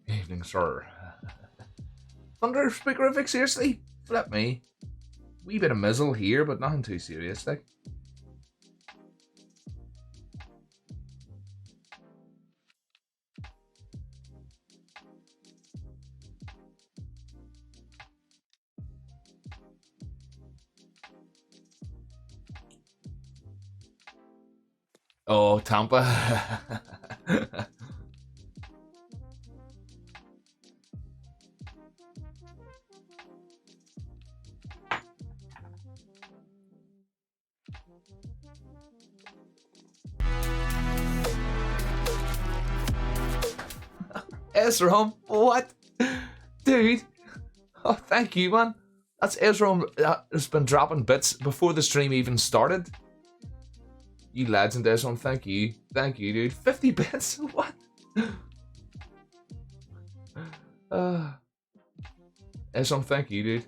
Evening, sir. Thunder speakerific, seriously? Flip me. Wee bit of mizzle here, but nothing too serious, like. Oh, Tampa. Ezra, what? Dude. Oh, thank you, man. That's Ezra has been dropping bits before the stream even started. You legend, Ezra, thank you. Thank you, dude. 50 bits? What? Ezra, thank you, dude.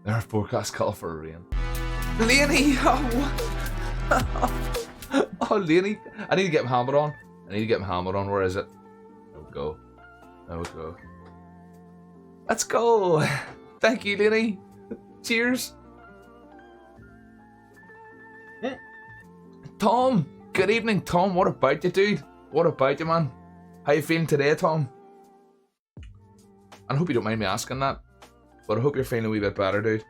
Our forecast call for rain. Laney! Oh, Laney. I need to get my helmet on. Where is it? There we go. Let's go! Thank you, Laney. Cheers. Tom! Good evening, Tom. What about you, dude? What about you, man? How you feeling today, Tom? And I hope you don't mind me asking that. But I hope you're feeling a wee bit better, dude.